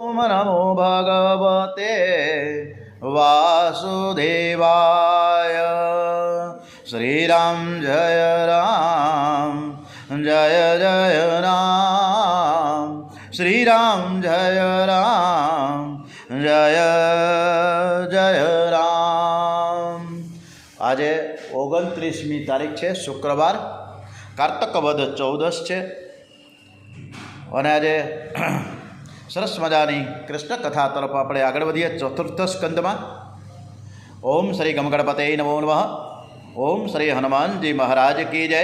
ओम नमो भगवते वासुदेवाय। श्रीराम जय राम जय जय राम, श्रीराम जय राम जय जय राम। આજે 29મી તારીખ છે, શુક્રવાર, કારતક વદ 14 છે અને આજે સરસ મજાની કૃષ્ણ કથા તરફ આપણે આગળ વધીએ. ચતુર્થ સ્કંદમાં ઓમ શ્રી ગમગણપતે નમો નમઃ, ઓમ શ્રી હનુમાનજી મહારાજ કી જય,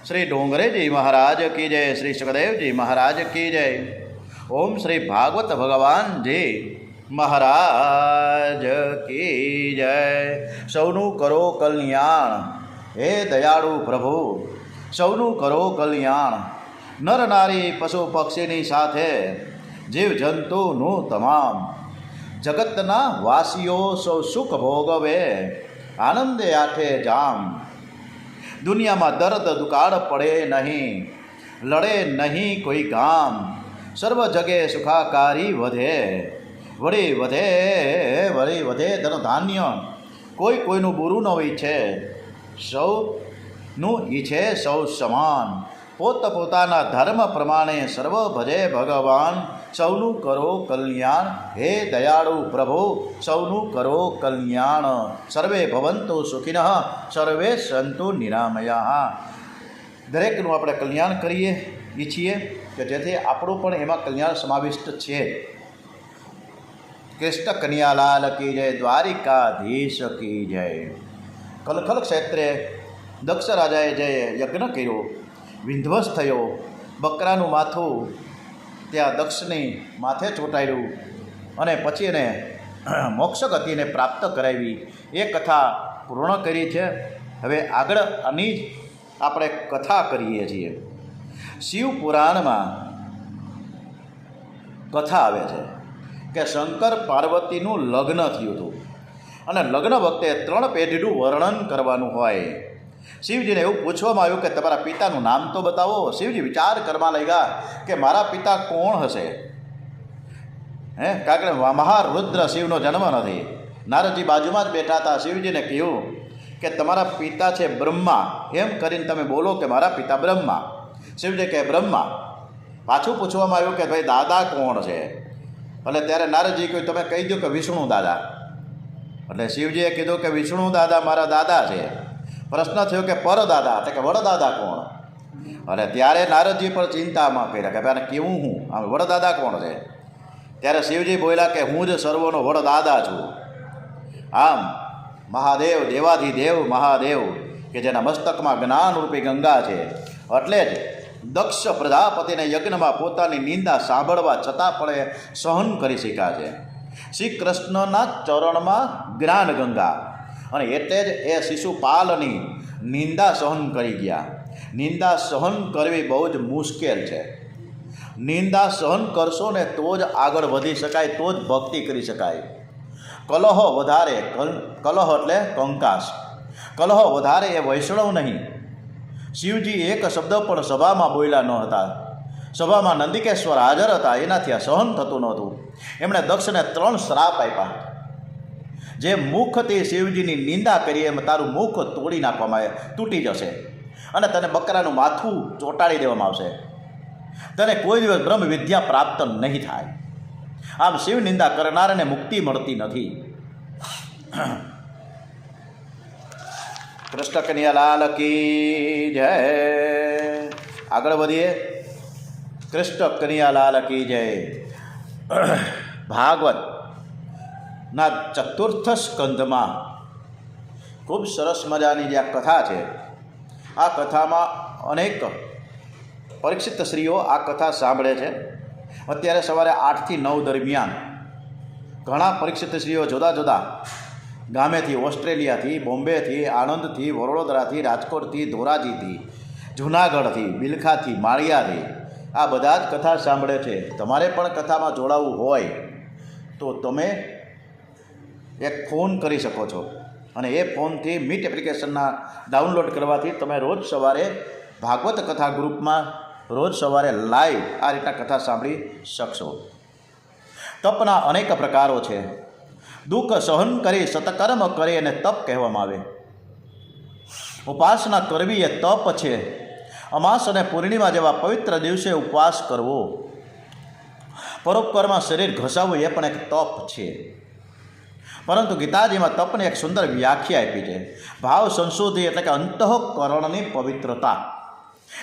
શ્રી ડોંગરેજી મહારાજ કી જય, શ્રી સુખદેવજી મહારાજ કી જય, ઓમ શ્રી ભાગવત ભગવાનજી મહારાજ કી જય. સૌનું કરો કલ્યાણ હે દયાળુ પ્રભુ, સૌનું કરો કલ્યાણ. નર નારી પશુ પક્ષીની સાથે જીવજંતુનું તમામ, જગતના વાસીઓ સૌ સુખ ભોગવે, આનંદે આઠે જામ. દુનિયામાં દર્દ દુકાળ પડે નહીં, લડે નહીં કોઈ ગામ. સર્વ જગે સુખાકારી વધે, વળી વધે ધન ધાન્ય. કોઈ કોઈનું બુરું ન ઈચ્છે, સૌનું ઈચ્છે સૌ સમાન. પોતપોતાના ધર્મ પ્રમાણે સર્વ ભજે ભગવાન. સૌનું કરો કલ્યાણ હે દયાળુ પ્રભુ, સૌનું કરો કલ્યાણ. સર્વે ભવંતુ સુખિનઃ, સર્વે સંતુ નિરામયા. દરેકનું આપણે કલ્યાણ કરીએ ઈચ્છીએ કે જેથી આપણું પણ એમાં કલ્યાણ સમાવિષ્ટ છે. કૃષ્ણ કનૈયાલાલ કી જય, દ્વારિકાધીશ કી જય. કલખલ ક્ષેત્રે દક્ષ રાજાએ જે યજ્ઞ કર્યો, વિધ્વસ થયો, બકરાનું માથું ત્યાં દક્ષની માથે ચોંટાડ્યું અને પછી એને મોક્ષ ગતિને પ્રાપ્ત કરાવી, એ કથા પૂર્ણ કરી છે. હવે આગળ આની જ આપણે કથા કરીએ છીએ. શિવ પુરાણમાં કથા આવે છે કે શંકર પાર્વતીનું લગ્ન થયું હતું અને લગ્ન વખતે 3 પેઢીનું વર્ણન કરવાનું હોય. શિવજીને એવું પૂછવામાં આવ્યું કે તમારા પિતાનું નામ તો બતાવો. શિવજી વિચાર કરવા લાગ્યા કે મારા પિતા કોણ હશે. કારણ કે મહારુદ્ર શિવનો જન્મ નથી. નારદજી બાજુમાં જ બેઠા હતા. શિવજીને કહ્યું કે તમારા પિતા છે બ્રહ્મા, એમ કરીને તમે બોલો કે મારા પિતા બ્રહ્મા. શિવજી કહે બ્રહ્મા. પાછું પૂછવામાં આવ્યું કે ભાઈ દાદા કોણ છે. એટલે ત્યારે નારદજી કહ્યું તમે કહી દો કે વિષ્ણુ દાદા. એટલે શિવજીએ કીધું કે વિષ્ણુ દાદા મારા દાદા છે. પ્રશ્ન થયો કે પરદાદા, એટલે કે વડદાદા કોણ. અને ત્યારે નારદજી પણ ચિંતામાં કર્યા કે ભાઈ કેવું હું આમ વડદાદા કોણ છે. ત્યારે શિવજી બોલ્યા કે હું જ સર્વનો વડદાદા છું. આમ મહાદેવ, દેવાધિદેવ મહાદેવ કે જેના મસ્તકમાં જ્ઞાનરૂપી ગંગા છે, એટલે જ દક્ષ પ્રજાપતિને યજ્ઞમાં પોતાની નિંદા સાંભળવા છતાં પણ સહન કરી શક્યા છે. શ્રી કૃષ્ણના ચરણમાં જ્ઞાન ગંગા, અને એટલે જ એ શિશુપાલની નિંદા સહન કરી ગયા. નિંદા સહન કરવી બહુ જ મુશ્કેલ છે. નિંદા સહન કરશો ને તો જ આગળ વધી શકાય, તો જ ભક્તિ કરી શકાય. કલહ વધારે, કલહ એટલે કંકાસ, કલહ વધારે એ વૈષ્ણવ નહીં. શિવજી એક શબ્દ પણ સભામાં બોલ્યા ન હતા. સભામાં નંદિકેશ્વર હાજર હતા, એનાથી આ સહન થતું નહોતું. એમણે દક્ષને 3 શ્રાપ આપ્યા. જે મુખથી શિવજીની નિંદા કરીએ એમ તારું મુખ તોડી નાખવામાં આવે, તૂટી જશે અને તને બકરાનું માથું ચોંટાડી દેવામાં આવશે. તને કોઈ દિવસ બ્રહ્મ વિદ્યા પ્રાપ્ત નહીં થાય. આમ શિવ નિંદા કરનારને મુક્તિ મળતી નથી. કૃષ્ણ કનૈયાલાલ કી જય. આગળ વધીએ. કૃષ્ણ કનૈયાલાલ કી જય. ભાગવત ના ચતુર્થ સ્કંધમાં ખૂબ સરસ મજાની જે આ કથા છે, આ કથામાં અનેક પરીક્ષિત શ્રીઓ આ કથા સાંભળે છે. અત્યારે સવારે 8 થી 9 દરમિયાન ઘણા પરીક્ષિત શ્રીઓ જુદા જુદા ગામેથી, ઓસ્ટ્રેલિયાથી, બોમ્બેથી, આણંદથી, વડોદરાથી, રાજકોટથી, ધોરાજીથી, જૂનાગઢથી, બિલખાથી, માળિયાથી આ બધા જ કથા સાંભળે છે. તમારે પણ કથામાં જોડાવવું હોય તો તમે એક ફોન કરી શકો છો અને એ ફોનથી મીટ એપ્લિકેશનના ડાઉનલોડ કરવાથી તમે રોજ સવારે ભાગવત કથા ગ્રુપમાં રોજ સવારે લાઈવ આ રીતના કથા સાંભળી શકશો. તપના અનેક પ્રકારો છે. દુઃખ સહન કરી સતકર્મ કરે એને તપ કહેવામાં આવે. ઉપાસના કરવી એ તપ છે. અમાસ અને પૂર્ણિમા જેવા પવિત્ર દિવસે ઉપવાસ કરવો, પરોપકારમાં શરીર ઘસાવવું એ પણ એક તપ છે. પરંતુ ગીતાજીમાં તપને એક સુંદર વ્યાખ્યા આપી છે. ભાવ સંશોધી એટલે કે અંતઃકરણની પવિત્રતા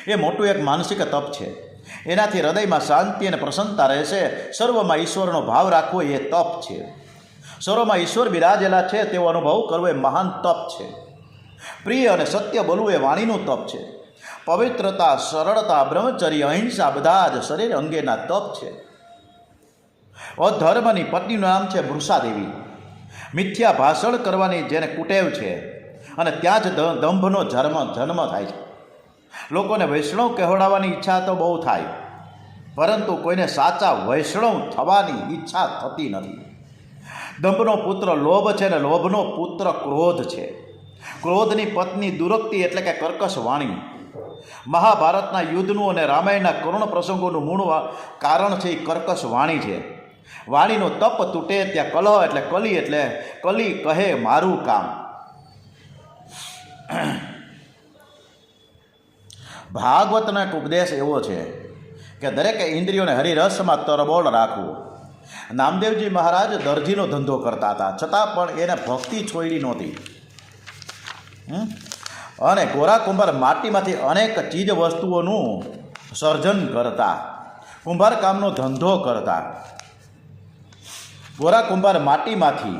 એ મોટું એક માનસિક તપ છે. એનાથી હૃદયમાં શાંતિ અને પ્રસન્નતા રહેશે. સર્વમાં ઈશ્વરનો ભાવ રાખવો એ તપ છે. સર્વમાં ઈશ્વર બિરાજેલા છે તેવો અનુભવ કરવો એ મહાન તપ છે. પ્રિય અને સત્ય બોલવું એ વાણીનું તપ છે. પવિત્રતા, સરળતા, બ્રહ્મચર્ય, અહિંસા બધા જ શરીર અંગેના તપ છે. અધર્મની પત્નીનું નામ છે વૃષાદેવી. મિથ્યા ભાષણ કરવાની જેને કુટેવ છે અને ત્યાં જ દંભનો જન્મ થાય છે. લોકોને વૈષ્ણવ કહેવડાવવાની ઈચ્છા તો બહુ થાય, પરંતુ કોઈને સાચા વૈષ્ણવ થવાની ઈચ્છા થતી નથી. દંભનો પુત્ર લોભ છે અને લોભનો પુત્ર ક્રોધ છે. ક્રોધની પત્ની દુરક્તિ એટલે કે કર્કશ વાણી. મહાભારતના યુદ્ધનું અને રામાયણના કરુણ પ્રસંગોનું મૂળ કારણ છે એ કર્કશ વાણી છે. વાણીનો તપ તૂટે ત્યાં કલહ એટલે કલી એટલે કલી કહે મારું કામ. ભાગવતનો એક ઉપદેશ એવો છે કે દરેક ઇન્દ્રિયોને હરિરસમાં તરબોળ રાખવું. નામદેવજી મહારાજ દરજીનો ધંધો કરતા હતા, છતાં પણ એને ભક્તિ છોડી નહોતી. અને ગોરા કુંભાર માટીમાંથી અનેક ચીજ વસ્તુઓનું સર્જન કરતા, કુંભાર કામનો ધંધો કરતા. ગોરા કુંભાર માટીમાંથી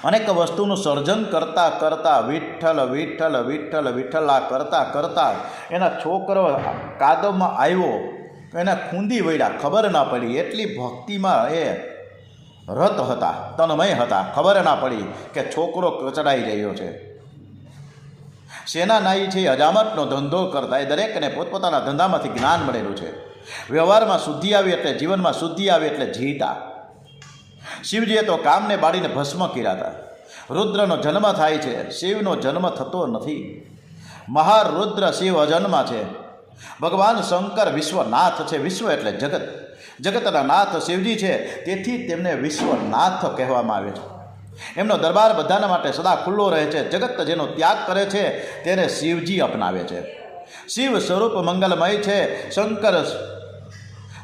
અનેક વસ્તુનું સર્જન કરતા કરતા વિઠ્ઠલ વિઠ્ઠલ વિઠ્ઠલ વિઠ્ઠલા કરતા કરતા એના છોકરો કાદવમાં આવ્યો, એના ખૂંદી વળ્યા, ખબર ના પડી. એટલી ભક્તિમાં એ રત હતા, તન્મય હતા, ખબર ના પડી કે છોકરો કચડાઈ રહ્યો છે. સેનાનાયી છે એ અજામતનો ધંધો કરતા. એ દરેકને પોતપોતાના ધંધામાંથી જ્ઞાન મળેલું છે. વ્યવહારમાં શુદ્ધિ આવી એટલે જીવનમાં શુદ્ધિ આવી એટલે જીતા. શિવજીએ તો કામને બાળીને ભસ્મ કર્યા હતા. રુદ્રનો જન્મ થાય છે, શિવનો જન્મ થતો નથી. મહારુદ્ર શિવ અજન્મા છે. ભગવાન શંકર વિશ્વનાથ છે. વિશ્વ એટલે જગત, જગતના નાથ શિવજી છે. તેથી તેમને વિશ્વનાથ કહેવામાં આવે છે. એમનો દરબાર બધાના માટે સદા ખુલ્લો રહે છે. જગત જેનો ત્યાગ કરે છે તેને શિવજી અપનાવે છે. શિવ સ્વરૂપ મંગલમય છે. શંકર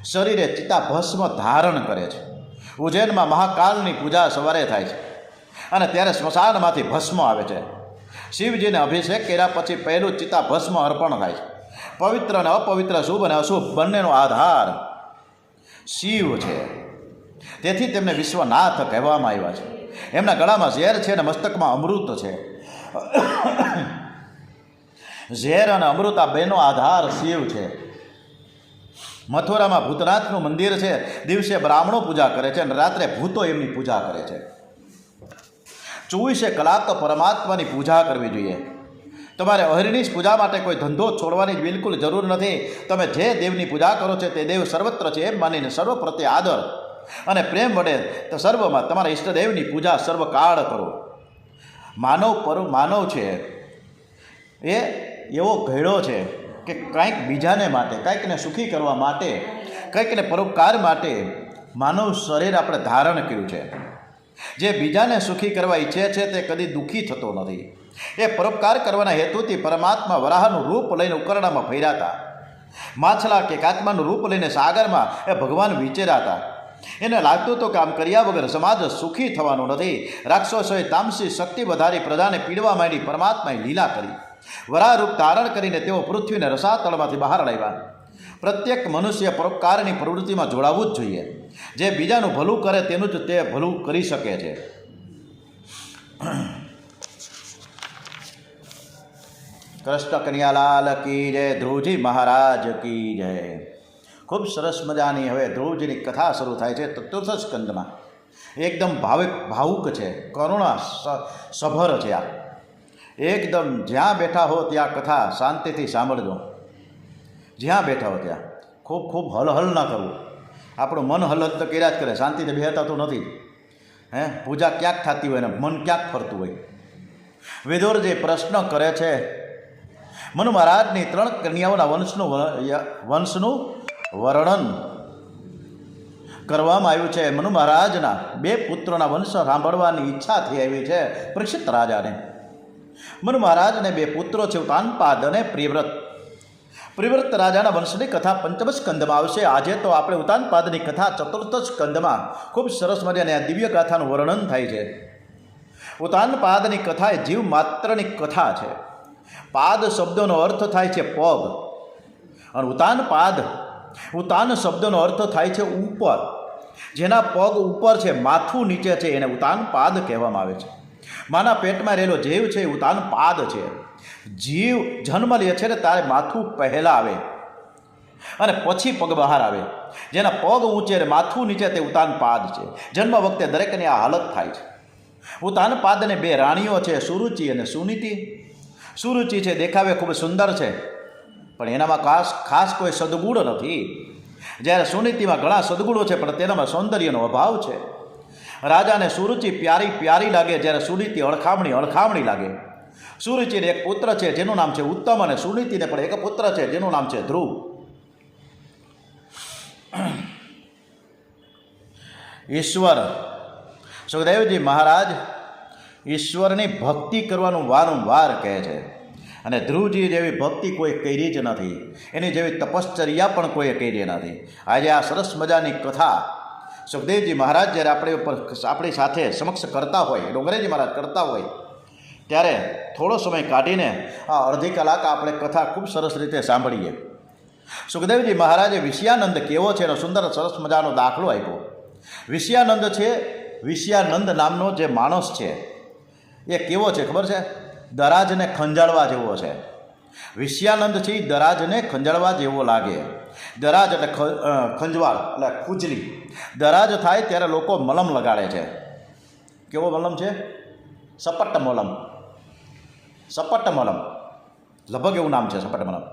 શરીરે ચિતાભસ્મ ધારણ કરે છે. ઉજ્જૈનમાં મહાકાલની પૂજા સવારે થાય છે અને ત્યારે સ્મશાનમાંથી ભસ્મ આવે છે. શિવજીને અભિષેક કર્યા પછી પહેલું ચિતાભસ્મ અર્પણ થાય છે. પવિત્ર અને અપવિત્ર, શુભ અને અશુભ બંનેનો આધાર શિવ છે. તેથી તેમને વિશ્વનાથ કહેવામાં આવ્યા છે. એમના ગળામાં ઝેર છે અને મસ્તકમાં અમૃત છે. ઝેર અને અમૃત આ બેનો આધાર શિવ છે. મથુરામાં ભૂતનાથનું મંદિર છે. દિવસે બ્રાહ્મણો પૂજા કરે છે અને રાત્રે ભૂતો એમની પૂજા કરે છે. 24 કલાક પરમાત્માની પૂજા કરવી જોઈએ. તમારે અહર્નિશ પૂજા માટે કોઈ ધંધો છોડવાની બિલકુલ જરૂર નથી. તમે જે દેવની પૂજા કરો છો તે દેવ સર્વત્ર છે એમ માનીને સર્વ પ્રત્યે આદર અને પ્રેમ વડે તો સર્વમાં તમારા ઈષ્ટદેવની પૂજા સર્વકાળ કરો. માનવ છે એ એવો ઘેડો છે કે કંઈક બીજાને માટે, કંઈકને સુખી કરવા માટે, કંઈકને પરોપકાર માટે માનવ શરીર આપણે ધારણ કર્યું છે. જે બીજાને સુખી કરવા ઈચ્છે છે તે કદી દુઃખી થતો નથી. એ પરોપકાર કરવાના હેતુથી પરમાત્મા વરાહનું રૂપ લઈને ઉકરડામાં ફર્યા હતા. માછલા કે કાચમાનું રૂપ લઈને સાગરમાં એ ભગવાન વિચર્યા. એને લાગતું હતું કે આમ કર્યા વગર સમાજ સુખી થવાનો નથી. રાક્ષસોએ તામસી શક્તિ વધારી પ્રજાને પીડવા માંડી. પરમાત્માએ લીલા કરી. વરાહ રૂપ ધારણ કરીને તેઓ પૃથ્વીને રસાતળમાંથી બહાર લાવ્યા. પ્રત્યેક મનુષ્ય પરોપકારની પ્રવૃત્તિમાં જોડાવવું જ જોઈએ. જે બીજાનું ભલું કરે તેનું જ તે ભલું કરી શકે છે. કૃષ્ણ કનૈયાલાલ કી જય, ધ્રુવજી મહારાજ કી જય. ખૂબ સરસ મજાની હવે ધ્રુવજીની કથા શરૂ થાય છે ચતુર્થ સ્કંદમાં. એકદમ ભાવુક છે, કરુણા સભર છે. આ એકદમ જ્યાં બેઠા હો ત્યાં કથા શાંતિથી સાંભળજો. જ્યાં બેઠા હો ત્યાં ખૂબ હલહલ ના કરવું. આપણું મન હલહલ તો કર્યા જ કરે, શાંતિથી બેહતા તો નથી. પૂજા ક્યાંક થતી હોય ને મન ક્યાંક ફરતું હોય. વિદુરજી પ્રશ્ન કરે છે, મનુ મહારાજની 3 કન્યાઓના વંશનું વર્ણન કરવામાં આવ્યું છે. મનુ મહારાજના 2 પુત્રોના વંશ સાંભળવાની ઈચ્છા થઈ આવી છે પરીક્ષિત રાજાને. મનુ મહારાજને 2 પુત્રો છે, ઉતાનપાદ અને પ્રિયવ્રત. પ્રિયવ્રત રાજાના વંશની કથા પંચમ સ્કંદમાં આવશે. આજે તો આપણે ઉતાનપાદની કથા ચતુર્થ સ્કંદમાં ખૂબ સરસ મજાની આ દિવ્ય ગાથાનું વર્ણન થાય છે. ઉતાનપાદની કથા એ જીવ માત્રની કથા છે. પાદ શબ્દનો અર્થ થાય છે પગ, અને ઉતાન શબ્દનો અર્થ થાય છે ઉપર. જેના પગ ઉપર છે, માથું નીચે છે, એને ઉતાનપાદ કહેવામાં આવે છે. માના પેટમાં રહેલો જીવ છે એ ઉતાનપાદ છે. જીવ જન્મ લે છે ને ત્યારે માથું પહેલાં આવે અને પછી પગ બહાર આવે. જેના પગ ઊંચે અને માથું નીચે તે ઉતાનપાદ છે. જન્મ વખતે દરેકની આ હાલત થાય છે. ઉતાનપાદને 2 રાણીઓ છે, સુરુચિ અને સુનીતિ. સુરુચિ છે દેખાવે ખૂબ સુંદર છે, પણ એનામાં ખાસ કોઈ સદગુણ નથી. જ્યારે સુનીતિમાં ઘણા સદગુણો છે, પણ તેનામાં સૌંદર્યનો અભાવ છે. રાજાને સુરુચિ પ્યારી લાગે, જ્યારે સુનીતિ અળખામણી લાગે. સુરુચિને એક પુત્ર છે જેનું નામ છે ઉત્તમ, અને સુનીતિને પણ એક પુત્ર છે જેનું નામ છે ધ્રુવ. ઈશ્વર સુખદેવજી મહારાજ ઈશ્વરની ભક્તિ કરવાનું વારંવાર કહે છે, અને ધ્રુવજી જેવી ભક્તિ કોઈ કરી જ નથી. એની જેવી તપશ્ચર્યા પણ કોઈએ કરી નથી. આજે આ સરસ મજાની કથા સુખદેવજી મહારાજ જ્યારે આપણી સાથે સમક્ષ કરતા હોય, ડોંગરેજી મહારાજ કરતા હોય, ત્યારે થોડો સમય કાઢીને આ અડધી કલાક આપણે કથા ખૂબ સરસ રીતે સાંભળીએ. સુખદેવજી મહારાજે વિષયાનંદ કેવો છે એનો સુંદર સરસ મજાનો દાખલો આપ્યો. વિષયાનંદ નામનો જે માણસ છે એ કેવો છે ખબર છે? દરાજને ખંજાળવા જેવો છે. વિષયાનંદ છે એ દરાજને ખંજાળવા જેવો લાગે. દરાજ એટલે ખંજવાળ એટલે ખુજલી. દરાજ થાય ત્યારે લોકો મલમ લગાડે છે. કેવો મલમ છે? સપટ્ટ મલમ લગભગ એવું નામ છે, સપટ્ટ મલમ.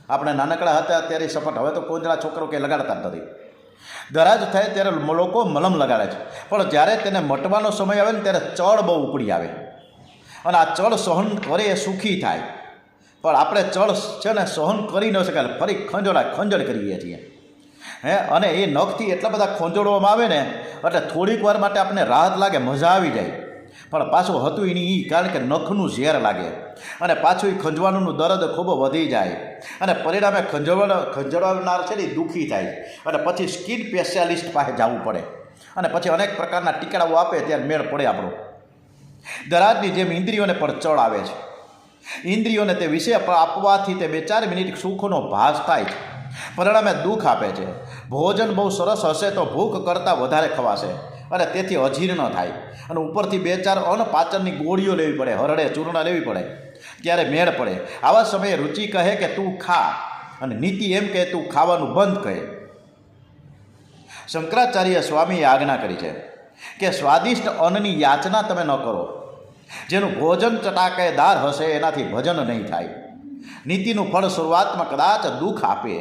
આપણે નાનકડા હતા ત્યારે સપટ, હવે તો કોઈ છોકરો કે લગાડતા જ નથી. દરાજ થાય ત્યારે લોકો મલમ લગાડે છે, પણ જ્યારે તેને મટવાનો સમય આવે ને ત્યારે ચળ બહુ ઉપડી આવે, અને આ ચળ સહન કરે એ સુખી થાય. પણ આપણે ચળ છે ને સહન કરી ન શકાય, ફરી ખંજળ કરીએ છીએ. અને એ નખથી એટલા બધા ખંજોળવામાં આવે ને એટલે થોડીક વાર માટે આપણને રાહત લાગે, મજા આવી જાય. પણ પાછું હતું એની કારણ કે નખનું ઝેર લાગે, અને પાછું એ ખંજવાનું દર્દ ખૂબ વધી જાય, અને પરિણામે ખંજવાળનાર છે ને દુઃખી થાય, અને પછી સ્કિન સ્પેશિયાલિસ્ટ પાસે જવું પડે, અને પછી અનેક પ્રકારના ટીકડાઓ આપે ત્યારે મેળ પડે આપણો. દરાજની જેમ ઇન્દ્રિયોને પણ ચડ આવે છે. ઇન્દ્રિયોને તે વિષય આપવાથી તે 2-4 મિનિટ સુખનો ભાસ થાય છે, પરિણામે દુઃખ આપે છે. ભોજન બહુ સરસ હશે તો ભૂખ કરતાં વધારે ખવાશે, અને તેથી અજીર્ણ થાય, અને ઉપરથી 2-4 અન્નપાચનની ગોળીઓ લેવી પડે, હરડે ચૂર્ણ લેવી પડે, ત્યારે મેળ પડે. આવા સમયે રુચિ કહે કે તું ખા, અને નીતિ એમ કહે તું ખાવાનું બંધ કહે. શંકરાચાર્ય સ્વામીએ આજ્ઞા કરી છે કે સ્વાદિષ્ટ અન્નની યાચના તમે ન કરો. જેનું ભોજન ચટાકેદાર હશે એનાથી ભજન નહીં થાય. નીતિનું ફળ શરૂઆતમાં કદાચ દુઃખ આપે,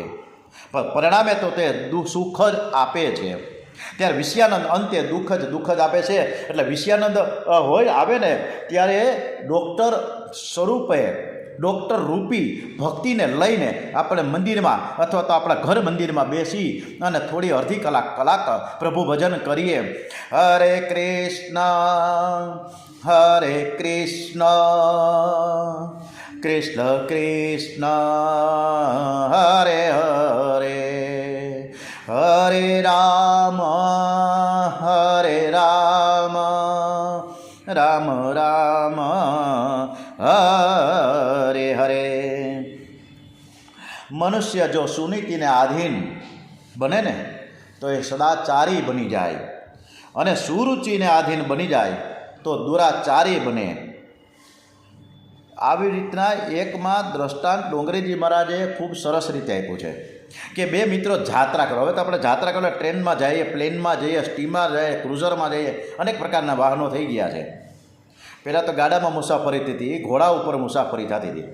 પણ પરિણામે તો તે સુખ જ આપે છે. ત્યારે વિષયાનંદ અંતે દુઃખ જ આપે છે. એટલે વિષયાનંદ આવે ને ત્યારે ડૉક્ટર સ્વરૂપે, ડૉક્ટર રૂપી ભક્તિને લઈને આપણે મંદિરમાં અથવા તો આપણા ઘર મંદિરમાં બેસી અને થોડી અડધી કલાક પ્રભુ ભજન કરીએ. હરે કૃષ્ણ કૃષ્ણ કૃષ્ણ હરે હરે, હરે રામ રામ રામ હરે હરે. મનુષ્ય જો સુનીતિને આધીન બને ને તો એ સદાચારી બની જાય, અને સુરુચિને આધીન બની જાય તો દુરાચારી બને. આવી રીતના એકમાં દ્રષ્ટાંત ડોંગરેજી મહારાજે ખૂબ સરસ રીતે આપ્યું છે કે 2 મિત્રો જાત્રા કરો. હવે તો આપણે જાત્રા કરો ટ્રેનમાં જઈએ, પ્લેનમાં જઈએ, સ્ટીમર જઈએ, ક્રુઝરમાં જઈએ, અનેક પ્રકારના વાહનો થઈ ગયા છે. પહેલાં તો ગાડામાં મુસાફરી થતી હતી, ઘોડા ઉપર મુસાફરી થતી હતી.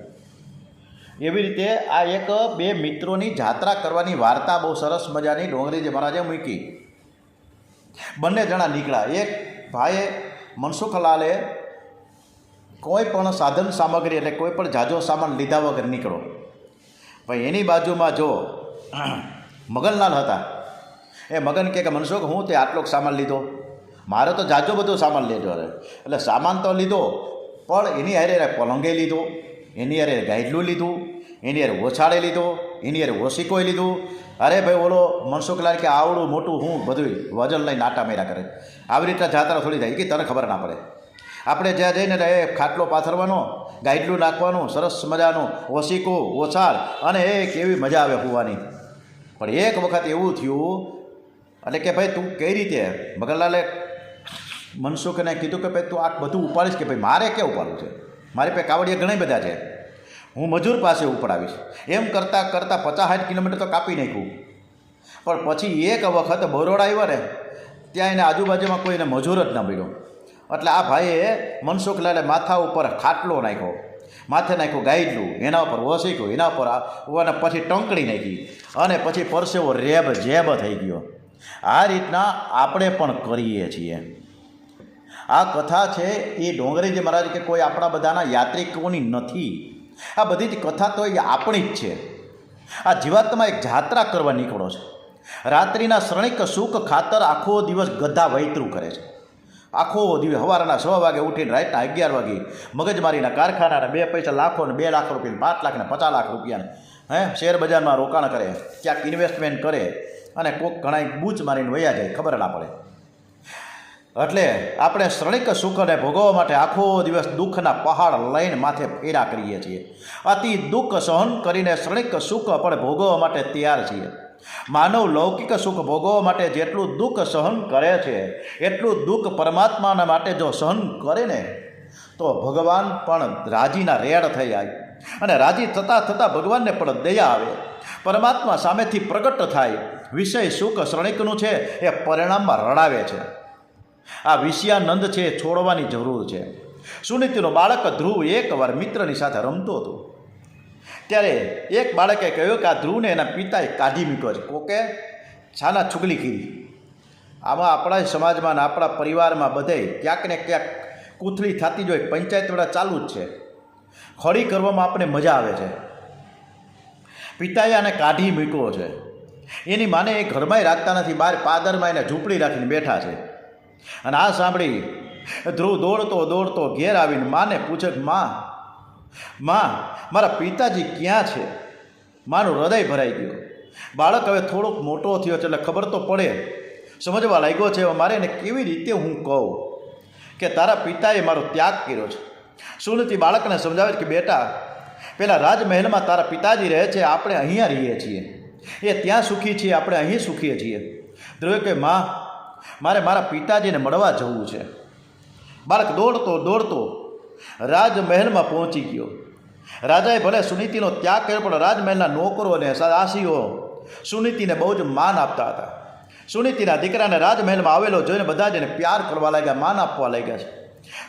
એવી રીતે આ એક 2 મિત્રોની જાત્રા કરવાની વાર્તા બહુ સરસ મજાની ડોંગરેજી મહારાજે મૂકી. બંને જણા નીકળ્યા. એક ભાઈએ મનસુખલાલે કોઈ પણ સાધન સામગ્રી એટલે કોઈ પણ જાજો સામાન લીધા વગર નીકળો. ભાઈ એની બાજુમાં જો મગનલાલ હતા, એ મગન કે મનસુખ હું તે આટલોક સામાન લીધો, મારે તો જાજો બધો સામાન લેજો. એટલે સામાન તો લીધો, પણ એની હારે પલંગે લીધો, એની હારે ગાઈડલું લીધું, એની હારે ઓછાળે લીધો, એની હારે ઓશીકોય લીધું. અરે ભાઈ ઓલો મનસુખલાલ કે આવડું મોટું હું બધું વજન લઈને નાટા મેરા કરે. આવી રીતના જાત્રા થોડી થાય કે તને ખબર ના પડે. આપણે જ્યાં જઈને એ ખાટલો પાથરવાનો, ગાઈડલું નાખવાનું, સરસ મજાનું ઓશીકો ઓછાળ, અને એ કેવી મજા આવે હોવાની. પણ એક વખત એવું થયું, એટલે કે ભાઈ તું કઈ રીતે, મગનલાલે મનસુખને કીધું કે ભાઈ તું આ બધું ઉપાડીશ, કે ભાઈ મારે ક્યાં ઉપાડવું છે, મારી પાસે કાવડિયા ઘણા બધા છે, હું મજૂર પાસે ઉપડાવીશ. એમ કરતાં કરતાં 50-60 કિલોમીટર તો કાપી નાખ્યું. પણ પછી એક વખત બરોડા આવ્યો ને, ત્યાં એને આજુબાજુમાં કોઈને મજૂર જ ના મળ્યો. એટલે આ ભાઈએ મનસુખલાલે માથા ઉપર ખાટલો નાખ્યો, માથે નાખ્યું ગાઈડલું, એના ઉપર ઓશીકું, એના ઉપર અને પછી ટંકડી નાખી, અને પછી પરસેવો રેબ જેબ થઈ ગયો. આ રીતના આપણે પણ કરીએ છીએ. આ કથા છે એ ડોંગરીજી મહારાજ કે કોઈ આપણા બધાના યાત્રિકોની નથી. આ બધી જ કથા તો એ આપણી જ છે. આ જીવાત્મા એક જાત્રા કરવા નીકળો છે. રાત્રિના શ્રણિક સુખ ખાતર આખો દિવસ ગધા વૈતરું કરે છે. આખો દિવસ સવારના 6 વાગે ઉઠીને રાતના 11 વાગે મગજમારીના કારખાનાના 2 પૈસા લાખો ને 2 લાખ રૂપિયા, 5 લાખ ને 50 લાખ રૂપિયાને શેર બજારમાં રોકાણ કરે, ક્યાંક ઇન્વેસ્ટમેન્ટ કરે, અને કોક ઘણા બૂચ મારીને વયા જાય, ખબર ના પડે. એટલે આપણે શ્રણિક સુખને ભોગવવા માટે આખો દિવસ દુઃખના પહાડ લઈને માથે ફેરા કરીએ છીએ. અતિ દુઃખ સહન કરીને શ્રણિક સુખ આપણે ભોગવવા માટે તૈયાર છીએ. માનવ લૌકિક સુખ ભોગવવા માટે જેટલું દુઃખ સહન કરે છે, એટલું દુઃખ પરમાત્માના માટે જો સહન કરે ને, તો ભગવાન પણ રાજીના રેડ થઈ જાય. અને રાજી થતાં થતાં ભગવાનને પણ દયા આવે, પરમાત્મા સામેથી પ્રગટ થાય. વિષય સુખ શ્રણિકનું છે એ પરિણામમાં રડાવે છે. આ વિષયાનંદ છે એ છોડવાની જરૂર છે. સુનીતિનું બાળક ધ્રુવ એકવાર મિત્રની સાથે રમતો હતો. ત્યારે એક બાળકે કહ્યું કે આ ધ્રુવને એના પિતાએ કાઢી મૂક્યો છે. કોકે છાના છુગલી કરી. આમાં આપણા સમાજમાં ને આપણા પરિવારમાં બધે ક્યાંક ને ક્યાંક કૂથળી થતી જ હોય, પંચાયત વેળા ચાલુ જ છે. ખડી કરવામાં આપણે મજા આવે છે. પિતાએ આને કાઢી મૂક્યો છે. એની માને એ ઘરમાંય રાખતા નથી, બહાર પાદરમાં એને ઝૂંપડી રાખીને બેઠા છે. અને આ સાંભળી ધ્રુવ દોડતો દોડતો ઘેર આવીને માને પૂછે કે માં મારા પિતાજી ક્યાં છે? માનું હૃદય ભરાઈ ગયું. બાળક હવે થોડોક મોટો થયો છે એટલે ખબર તો પડે, સમજવા લાગ્યો છે. મારે એને કેવી રીતે હું કહું કે તારા પિતાએ મારો ત્યાગ કર્યો છે. સુનીતિ બાળકને સમજાવે છે કે બેટા, પેલા રાજમહેલમાં તારા પિતાજી રહે છે, આપણે અહીંયા રહીએ છીએ. એ ત્યાં સુખી છીએ, આપણે અહીં સુખીએ છીએ. ધ્રુવે કે મારે મારા પિતાજીને મળવા જવું છે. બાળક દોડતો દોડતો રાજમહેલમાં પહોંચી ગયો. રાજાએ ભલે સુનીતિનો ત્યાગ કર્યો, પણ રાજમહેલના નોકરો અને દાસીઓ સુનીતિને બહુ જ માન આપતા હતા. સુનીતિના દીકરાને રાજમહેલમાં આવેલો જોઈને બધા જ એને પ્યાર કરવા લાગ્યા, માન આપવા લાગ્યા છે.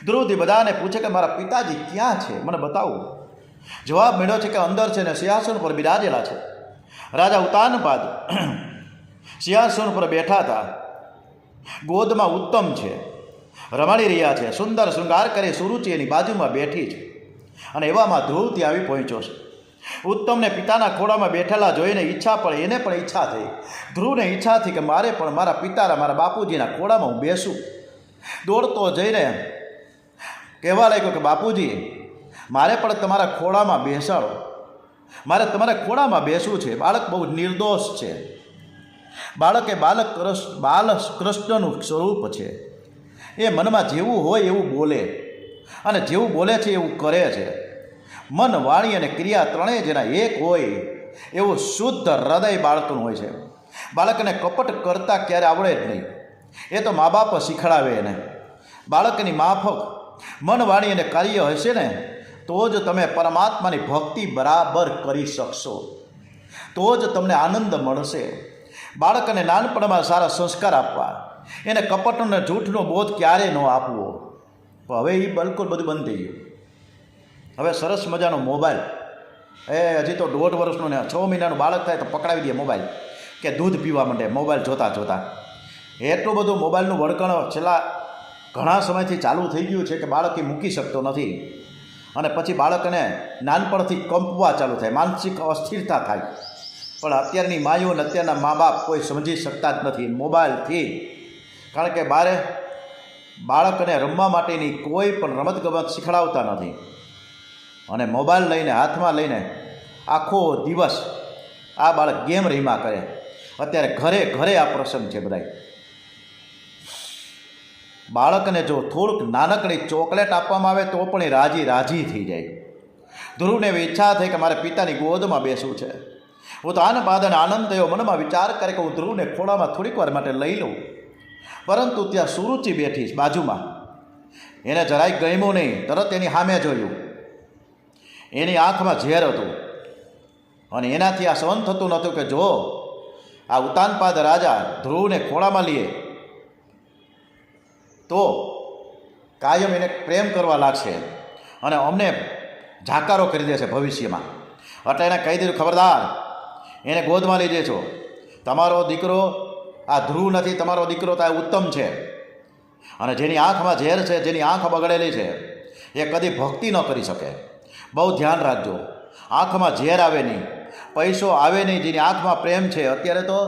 ધ્રુવથી બધાને પૂછે કે મારા પિતાજી ક્યાં છે, મને બતાવો. જવાબ મળ્યો છે કે અંદર છે ને સિંહાસન પર બિરાજેલા છે. રાજા ઉતાનપાદ સિંહાસન પર બેઠા હતા. ગોદમાં ઉત્તમ છે, રમાડી રહ્યા છે. સુંદર શૃંગાર કરી સુરુચિ એની બાજુમાં બેઠી છે. અને એવામાં ધ્રુવ ત્યાં આવી પહોંચ્યો છે. ઉત્તમને પિતાના ખોળામાં બેઠેલા જોઈને ઈચ્છા પડે, એને પણ ઈચ્છા થઈ. ધ્રુવને ઈચ્છા થઈ કે મારે પણ મારા પિતાના, મારા બાપુજીના ખોળામાં હું બેસું. દોડતો જઈને કહેવા લાગ્યો કે બાપુજી, મારે પણ તમારા ખોળામાં બેસાડો, મારે તમારા ખોળામાં બેસવું છે. બાળક બહુ નિર્દોષ છે. બાળક એ બાલકૃષ્ણનું સ્વરૂપ છે. એ મનમાં જેવું હોય એવું બોલે, અને જેવું બોલે છે એવું કરે છે. મન, વાણી અને ક્રિયા ત્રણેય જેના એક હોય એવું શુદ્ધ હૃદય બાળકનું હોય છે. બાળકને કપટ કરતાં ક્યારે આવડે જ નહીં. એ તો મા બાપ શીખડાવે એને. બાળકની માફક મન, વાણી અને કાર્ય હશે ને, તો જ તમે પરમાત્માની ભક્તિ બરાબર કરી શકશો, તો જ તમને આનંદ મળશે. બાળકને નાનપણમાં સારા સંસ્કાર આપવા, એને કપટ અને જૂઠનો બોધ ક્યારેય ન આપવો. હવે એ બિલકુલ બધું બંધ થઈ ગયું. હવે સરસ મજાનો મોબાઈલ, હજી તો 1.5 વર્ષનું ને 6 મહિનાનું બાળક થાય તો પકડાવી દે મોબાઈલ, કે દૂધ પીવા માંડે મોબાઈલ જોતાં જોતાં. એટલું બધું મોબાઈલનું વળકણ છેલ્લા ઘણા સમયથી ચાલુ થઈ ગયું છે કે બાળક એ મૂકી શકતો નથી. અને પછી બાળકને નાનપણથી કંપવા ચાલુ થાય, માનસિક અસ્થિરતા થાય. પણ અત્યારની માઈઓ અને અત્યારના મા બાપ કોઈ સમજી શકતા જ નથી મોબાઈલથી. કારણ કે બારે બાળકને રમવા માટેની કોઈ પણ રમતગમત શીખડાવતા નથી અને મોબાઈલ લઈને હાથમાં લઈને આખો દિવસ આ બાળક ગેમ રમ્યા કરે. અત્યારે ઘરે ઘરે આ પ્રસંગ છે બધાય. બાળકને જો થોડુંક નાનકડી ચોકલેટ આપવામાં આવે તો પણ એ રાજી થઈ જાય. ધ્રુવને એવી ઈચ્છા થઈ કે મારે પિતાની ગોદમાં બેસવું છે. હું તો આનંદ અને આનંદ થયો, મનમાં વિચાર કરે કે હું ધ્રુવને ખોળામાં થોડીક વાર માટે લઈ લઉં. પરંતુ ત્યાં સુરુચિ બેઠી બાજુમાં. એને જરાય ગમ્યું નહીં. તરત એની સામે જોયું. એની આંખમાં ઝેર હતું અને એનાથી આ સહન થતું નહોતું કે જો આ ઉતાનપાદ રાજા ધ્રુવને ખોળામાં લઈએ તો કાયમ એને પ્રેમ કરવા લાગશે અને અમને જાકારો કરી દેશે ભવિષ્યમાં. એટલે એને કહી દીધું, ખબરદાર, એને ગોદમાં લઈ જશો. તમારો દીકરો આ ધ્રુવ નથી, તમારો દીકરો તો આ ઉત્તમ છે અને જેની આંખમાં ઝેર છે, જેની આંખ બગડેલી છે, એ કદી ભક્તિ ન કરી શકે. બહુ ધ્યાન રાખજો. આંખમાં ઝેર આવે નહીં, પૈસો આવે નહીં, જેની આંખમાં પ્રેમ છે. અત્યારે તો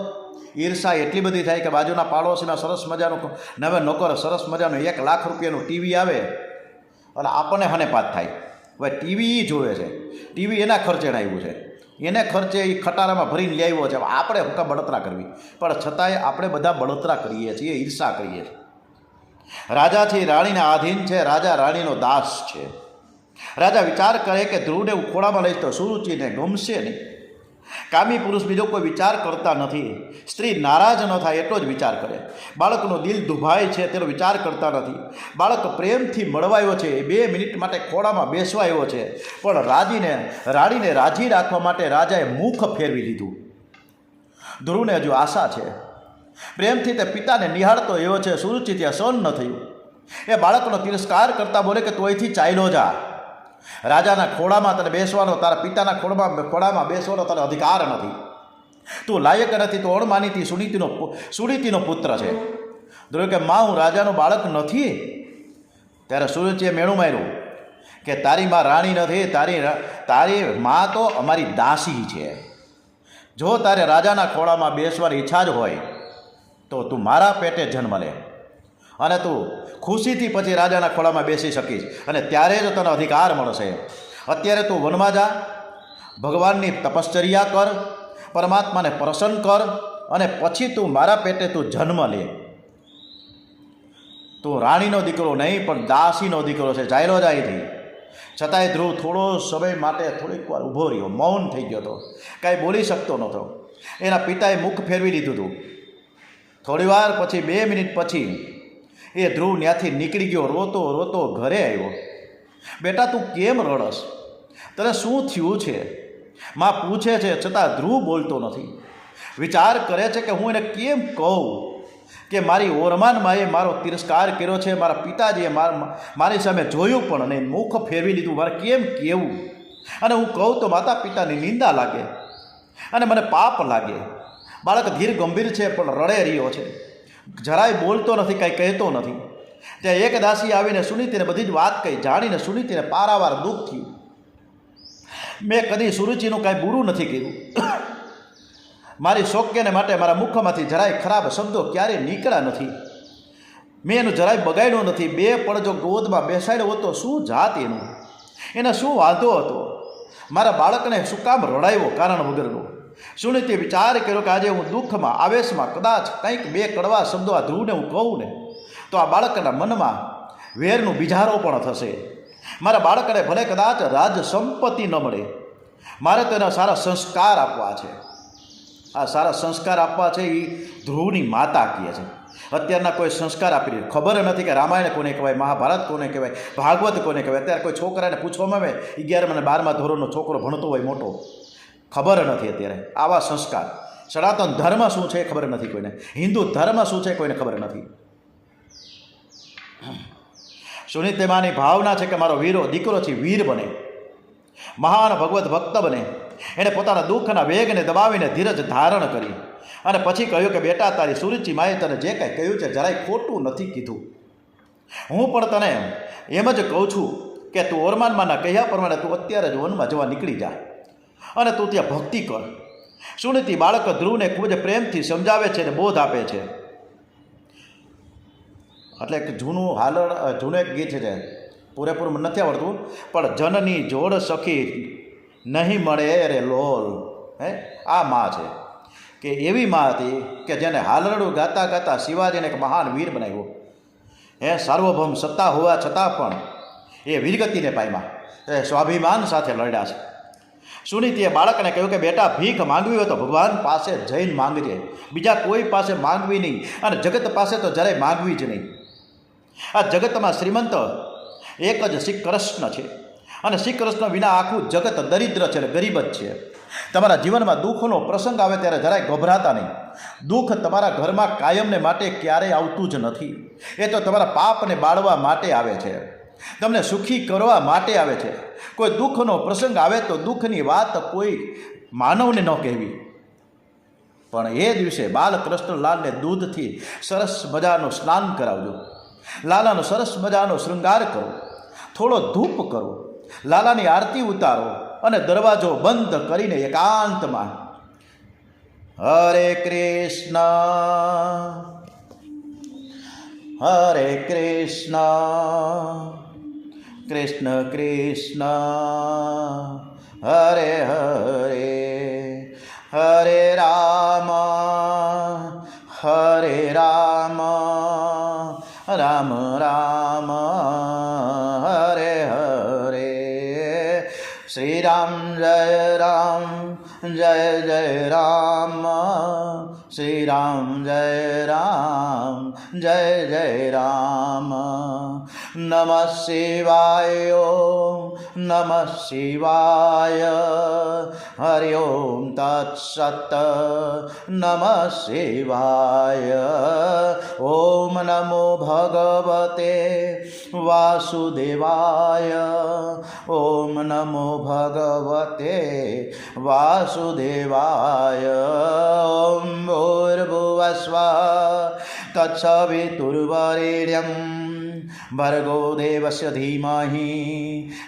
ઈર્ષા એટલી બધી થાય કે બાજુના પાડોશીમાં સરસ મજાનું નવે નોકર સરસ મજાનું 1 લાખ રૂપિયાનું ટીવી આવે અને આપણને હનેપાત થાય. હવે ટીવી જોવે છે, ટીવી એના ખર્ચે આવ્યું છે, એને ખર્ચે એ ખટારામાં ભરીને લઈ આવ્યો છે. આપણે હુકા બળતરા કરવી, પણ છતાંય આપણે બધા બળતરા કરીએ છીએ, ઈર્ષા કરીએ છીએ. રાજાથી રાણીના આધીન છે, રાજા રાણીનો દાસ છે. રાજા વિચાર કરે કે ધ્રુવને હું ખોળામાં લઈશ તો સુરુચિને ગમશે નહીં. કામી પુરુષ બીજો કોઈ વિચાર કરતા નથી. સ્ત્રી નારાજ ન થાય એટલો જ વિચાર કરે. બાળકનું દિલ દુભાય છે તેનો વિચાર કરતા નથી. બાળક પ્રેમથી મળવાયો છે, 2 મિનિટ માટે ખોળામાં બેસવા આવ્યો છે, પણ રાણીને રાજી રાખવા માટે રાજાએ મુખ ફેરવી લીધું. ધ્રુવને હજુ આશા છે. પ્રેમથી તે પિતાને નિહાળતો એવો છે. સુરુચિ ત્યાં સહન ન થયું. એ બાળકનો તિરસ્કાર કરતા બોલે કે તું અહીંથી ચાલ્યો જા. રાજાના ખોળામાં તને બેસવાનો, તારા પિતાના ખોળામાં બેસવાનો તને અધિકાર નથી. તું લાયક નથી, તું અણમાનીથી સુનીતિનો પુત્ર છે. ધ્રુવ કે માં, હું રાજાનો બાળક નથી. ત્યારે સુરુચિએ મેણું માર્યું કે તારી માં રાણી નથી, તારી માં તો અમારી દાસી છે. જો તારે રાજાના ખોળામાં બેસવાની ઈચ્છા જ હોય તો તું મારા પેટે જન્મ લે અને તું ખુશીથી પછી રાજાના ખોળામાં બેસી શકીશ અને ત્યારે જ તને અધિકાર મળશે. અત્યારે તું વનમાં જા, ભગવાનની તપશ્ચર્યા કર, પરમાત્માને પ્રસન્ન કર અને પછી તું મારા પેટે તું જન્મ લે. તું રાણીનો દીકરો નહીં પણ દાસીનો દીકરો છે, ચાલ્યો જાય થી. છતાંય ધ્રુવ થોડો સમય માટે થોડીક વાર ઊભો રહ્યો, મૌન થઈ ગયો હતો, કાંઈ બોલી શકતો નહોતો. એના પિતાએ મુખ ફેરવી લીધું હતું. થોડી વાર પછી 2 મિનિટ પછી એ ધ્રુવ ત્યાંથી નીકળી ગયો. રોતો રોતો ઘરે આવ્યો. બેટા, તું કેમ રડસ? તને શું થયું છે? માં પૂછે છે, છતાં ધ્રુવ બોલતો નથી. વિચાર કરે છે કે હું એને કેમ કહું કે મારી ઓરમાન માએ મારો તિરસ્કાર કર્યો છે, મારા પિતાજીએ મારી સામે જોયું પણ નહીં, મુખ ફેરવી લીધું. મારે કેમ કહેવું? અને હું કહું તો માતા પિતાની નિંદા લાગે અને મને પાપ લાગે. બાળક ધીર ગંભીર છે પણ રડે રહ્યો છે, જરાય બોલતો નથી, કાંઈ કહેતો નથી. ત્યાં એક દાસી આવીને સુનીતિને બધી જ વાત કહી. જાણીને સુનીતિને પારાવાર દુઃખ થયું. મેં કદી સુરુચિનું કાંઈ બુરું નથી કર્યું. મારી શોક્યને માટે મારા મુખમાંથી જરાય ખરાબ શબ્દો ક્યારેય નીકળ્યા નથી. મેં એનું જરાય બગાડ્યું નથી. 2 પળ જો ગોદમાં બેસાડ્યો હોતો શું જાત એનું? એને શું વાંધો હતો? મારા બાળકને શું કામ રડાવ્યો કારણ વગરનો? સુનીતિએ વિચાર કર્યો કે આજે હું દુઃખમાં, આવેશમાં કદાચ કંઈક 2 કડવા શબ્દો આ ધ્રુવને હું કહું ને તો આ બાળકના મનમાં વેરનું બીજારો પણ થશે. મારા બાળકને ભલે કદાચ રાજ સંપત્તિ ન મળે, મારે તો એના સારા સંસ્કાર આપવા છે. આ સારા સંસ્કાર આપવા છે એ ધ્રુવની માતા કહે છે. અત્યારના કોઈ સંસ્કાર આપી દે, ખબર નથી કે રામાયણ કોને કહેવાય, મહાભારત કોને કહેવાય, ભાગવત કોને કહેવાય. અત્યારે કોઈ છોકરાને પૂછવામાં આવે, 11મા અને 12મા ધોરણનો છોકરો ભણતો હોય મોટો, ખબર નથી અત્યારે આવા સંસ્કાર. સનાતન ધર્મ શું છે ખબર નથી કોઈને, હિન્દુ ધર્મ શું છે કોઈને ખબર નથી. સુનીતિમાની ભાવના છે કે મારો દીકરો છે વીર બને, મહાન ભગવત ભક્ત બને. એણે પોતાના દુઃખના વેગને દબાવીને ધીરજ ધારણ કરી અને પછી કહ્યું કે બેટા, તારી સુરુચિ માએ તને જે કાંઈ કહ્યું છે જરાય ખોટું નથી કીધું. હું પણ તને એમ જ કહું છું કે તું ઓરમાનમાંના કહ્યા પ્રમાણે તું અત્યારે જ વનમાં જવા નીકળી જા અને તું ત્યાં ભક્તિ કર. સુનીતિ બાળક ધ્રુવને ખૂબ જ પ્રેમથી સમજાવે છે અને બોધ આપે છે. એટલે એક જૂનું એક ગીત છે, પૂરેપૂરું મને નથી આવડતું, પણ જનની જોડ સખી નહીં મળે રે લોલ. આ મા છે કે એવી મા હતી કે જેને હાલરડું ગાતા ગાતા શિવાજીને એક મહાન વીર બનાવ્યો. સાર્વભૌમ સત્તા હોવા છતાં પણ એ વીરગતિને પામ્યા, સ્વાભિમાન સાથે લડ્યા છે. સુનીતિએ બાળકને કહ્યું કે બેટા, ભીખ માંગવી હોય તો ભગવાન પાસે જઈને માંગજે, બીજા કોઈ પાસે માંગવી નહીં, અને જગત પાસે તો જરાય માંગવી જ નહીં. આ જગતમાં શ્રીમંત એક જ શ્રી કૃષ્ણ છે, અને શ્રી કૃષ્ણ વિના આખું જગત દરિદ્ર છે, ગરીબ જ છે. તમારા જીવનમાં દુઃખનો પ્રસંગ આવે ત્યારે જરાય ગભરાતા નહીં. દુઃખ તમારા ઘરમાં કાયમને માટે ક્યારેય આવતું જ નથી. એ તો તમારા પાપને બાળવા માટે આવે છે, તમને સુખી કરવા માટે આવે છે. કોઈ દુઃખનો પ્રસંગ આવે તો દુઃખની વાત કોઈ માનવને ન કહેવી, પણ એ દિવસે બાલકૃષ્ણલાલને દૂધથી સરસ મજાનું સ્નાન કરાવજો, લાલાનો સરસ મજાનો શૃંગાર કરો, થોડો ધૂપ કરો, લાલાની આરતી ઉતારો, અને દરવાજો બંધ કરીને એકાંતમાં હરે કૃષ્ણ હરે કૃષ્ણ કૃષ્ણ કૃષ્ણ હરે હરે હરે રામ હરે રામ રામ રામ હરે હરે. શ્રી રામ જય જય રામ, શ્રી રામ જય જય રામ. નમઃ શિવાય નમઃ શિવાય, હરિ ઓમ તત્સત. નમઃ શિવાય. ઓમ નમો ભગવતે વાસુદેવાય, ઓમ નમો ભગવતે વાસુદેવાય. ઓમ ભૂર્ભુવસ્વ તત્સવિતુર્વરેણ્યં ભર્ગો દેવસ્ય ધીમહિ